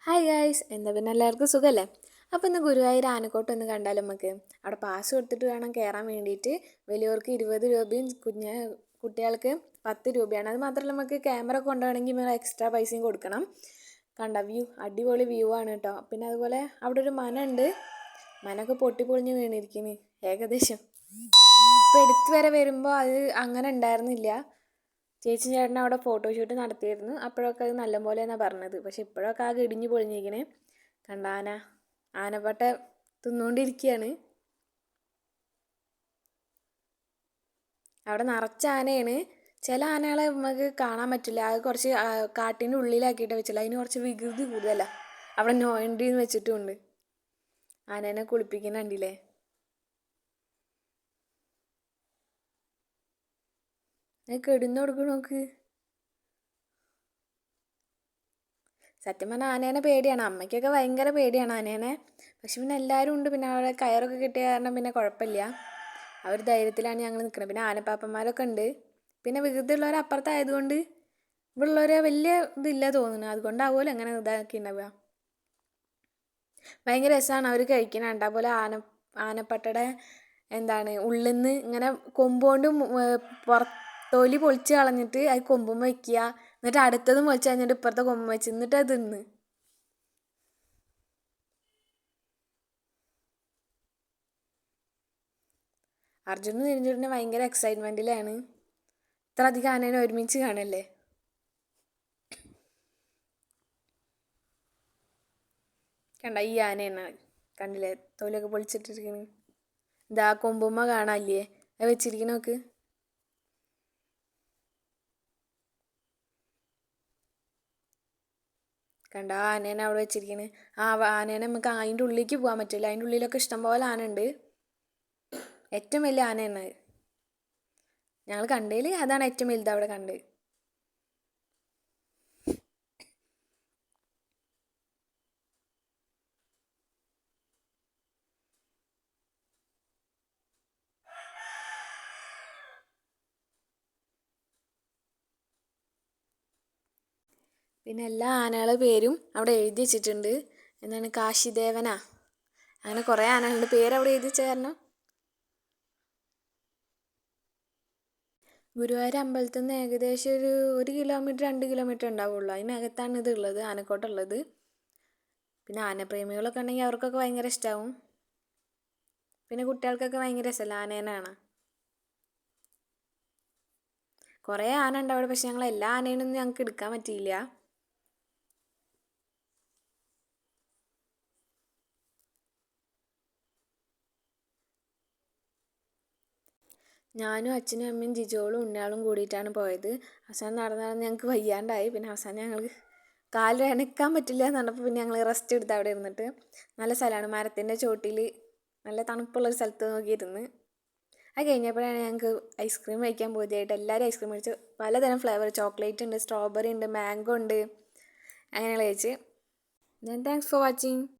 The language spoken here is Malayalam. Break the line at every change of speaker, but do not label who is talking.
ഹായ് ഗായ്സ്, എന്താ പിന്നെ എല്ലാവർക്കും സുഖമല്ലേ? അപ്പോൾ ഇന്ന് ഗുരുവായൂർ ആനക്കോട്ട ഒന്ന് കണ്ടാലും നമുക്ക് അവിടെ പാസ് കൊടുത്തിട്ട് വേണം കയറാൻ വേണ്ടിയിട്ട്. വലിയവർക്ക് 20 രൂപയും കുട്ടികൾക്ക് 10 രൂപയാണ്. അത് മാത്രമല്ല, നമുക്ക് ക്യാമറ കൊണ്ടുപോകണമെങ്കിൽ എക്സ്ട്രാ പൈസയും കൊടുക്കണം. കണ്ട വ്യൂ, അടിപൊളി വ്യൂ ആണ് കേട്ടോ. പിന്നെ അതുപോലെ അവിടെ ഒരു മന ഉണ്ട്. മനൊക്കെ പൊട്ടിപ്പൊളിഞ്ഞ് വീണിരിക്കുന്നു ഏകദേശം. ഇപ്പോൾ എടുത്ത് വരെ വരുമ്പോൾ അത് അങ്ങനെ ഉണ്ടായിരുന്നില്ല. ചേച്ചി ചേട്ടൻ അവിടെ ഫോട്ടോഷൂട്ട് നടത്തിയിരുന്നു. അപ്പോഴൊക്കെ അത് നല്ലപോലെ എന്നാണ് പറഞ്ഞത്. പക്ഷെ ഇപ്പോഴൊക്കെ ആകെ ഇടിഞ്ഞു പൊളിഞ്ഞിരിക്കണേ. കണ്ട ആനപ്പട്ട തിന്നുകൊണ്ടിരിക്കുകയാണ്. അവിടെ നിറച്ച ആനയാണ്. ചില ആനകളെ നമുക്ക് കാണാൻ പറ്റില്ല. അത് കുറച്ച് കാട്ടിൻ്റെ ഉള്ളിലാക്കിയിട്ട് വെച്ചില്ല. അതിന് കുറച്ച് വികൃതി കൂടുതലാണ്. അവിടെ നോ എൻട്രി എന്ന് വെച്ചിട്ടുമുണ്ട്. ആനേനെ കുളിപ്പിക്കുന്ന കണ്ടില്ലേ? കെടുന്ന് കൊടുക്കണം നോക്ക്. സത്യം പറഞ്ഞാൽ ആനേനെ പേടിയാണ്. അമ്മയ്ക്കൊക്കെ ഭയങ്കര പേടിയാണ് ആനേനെ. പക്ഷെ പിന്നെ എല്ലാവരും ഉണ്ട്. പിന്നെ അവിടെ കയറൊക്കെ കിട്ടിയ കാരണം പിന്നെ കുഴപ്പമില്ല. ആ ഒരു ധൈര്യത്തിലാണ് ഞങ്ങൾ നിൽക്കുന്നത്. പിന്നെ ആനപ്പാപ്പന്മാരൊക്കെ ഉണ്ട്. പിന്നെ വികൃതിയുള്ളവർ അപ്പുറത്തായതുകൊണ്ട് ഇവിടെ ഉള്ളവരെ വലിയ ഇതില്ല തോന്നുന്നു. അതുകൊണ്ടാവുമല്ലോ അങ്ങനെ ഇതാക്കിയിട്ടുണ്ടാവുക. ഭയങ്കര രസമാണ് അവർ കഴിക്കണം. കണ്ടാൽ പോലെ ആനപ്പട്ടയുടെ ഉള്ളിൽ നിന്ന് ഇങ്ങനെ കൊമ്പുകൊണ്ട് തൊലി പൊളിച്ച് കളഞ്ഞിട്ട് അത് കൊമ്പും വയ്ക്കുക. എന്നിട്ട് അടുത്തതും പൊളിച്ച് കഴിഞ്ഞിട്ട് ഇപ്പുറത്തെ കൊമ്പും വെച്ച് എന്നിട്ട് അത് തിന്ന്. അർജുനും തിരിഞ്ഞുവിടുന്ന ഭയങ്കര എക്സൈറ്റ്മെൻറ്റിലാണ്. ഇത്ര അധികം ആനേനെ ഒരുമിച്ച് കാണല്ലേ. കണ്ട ഈ ആനയാണ്, കണ്ടില്ലേ തൊലിയൊക്കെ പൊളിച്ചിട്ടിരിക്കണ്. ഇതാ കൊമ്പുമ്മ കാണാല്ലേ അത് വെച്ചിരിക്കണ നോക്ക്. കണ്ട ആനേനെ അവിടെ വെച്ചിരിക്കണ്. ആനേനെ നമുക്ക് അതിൻ്റെ ഉള്ളിലേക്ക് പോകാൻ പറ്റില്ല. അതിൻ്റെ ഉള്ളിലൊക്കെ ഇഷ്ടംപോലെ ആന ഉണ്ട്. ഏറ്റവും വലിയ ആനയാണ് ഞങ്ങൾ കണ്ടതിൽ. അതാണ് ഏറ്റവും വലുത് അവിടെ കണ്ട്. പിന്നെ എല്ലാ ആനകളുടെ പേരും അവിടെ എഴുതി വെച്ചിട്ടുണ്ട്. കാശിദേവനാ, അങ്ങനെ കുറേ ആനകളുടെ പേര് അവിടെ എഴുതി വെച്ച കാരണം. ഗുരുവായൂർ അമ്പലത്തിൽ നിന്ന് ഏകദേശം ഒരു 1 കിലോമീറ്റർ 2 കിലോമീറ്റർ ഉണ്ടാവുള്ളൂ. അതിനകത്താണ് ഇത് ഉള്ളത്, ആനക്കോട്ട ഉള്ളത്. പിന്നെ ആനപ്രേമികളൊക്കെ ഉണ്ടെങ്കിൽ അവർക്കൊക്കെ ഭയങ്കര ഇഷ്ടമാവും. പിന്നെ കുട്ടികൾക്കൊക്കെ ഭയങ്കര രസമല്ല ആനേനാണ്. കുറേ ആന ഉണ്ട് അവിടെ. പക്ഷെ ഞങ്ങൾ എല്ലാ ആനേനൊന്നും ഞങ്ങൾക്ക് എടുക്കാൻ പറ്റിയില്ല. ഞാനും അച്ഛനും അമ്മയും ജിജോളും ഉണ്ണിയാളും കൂടിയിട്ടാണ് പോയത്. അവസാനം നടന്ന് ഞങ്ങൾക്ക് വയ്യാണ്ടായി. പിന്നെ അവസാനം ഞങ്ങൾ കാലിൽ എണക്കാൻ പറ്റില്ല എന്ന് പറഞ്ഞപ്പോൾ പിന്നെ ഞങ്ങൾ റെസ്റ്റ് എടുത്ത് അവിടെ ഇരുന്നിട്ട്. നല്ല സ്ഥലമാണ്, മരത്തിൻ്റെ ചോട്ടിൽ നല്ല തണുപ്പുള്ളൊരു സ്ഥലത്ത് നോക്കിയിരുന്ന്. അത് കഴിഞ്ഞപ്പോഴാണ് ഞങ്ങൾക്ക് ഐസ്ക്രീം കഴിക്കാൻ പോയതായിട്ട് എല്ലാവരും ഐസ്ക്രീം കഴിച്ച്. പലതരം ഫ്ലേവർ, ചോക്ലേറ്റ് ഉണ്ട്, സ്ട്രോബെറി ഉണ്ട്, മാംഗോ ഉണ്ട്, അങ്ങനെയുള്ള കഴിച്ച്. Thanks for watching.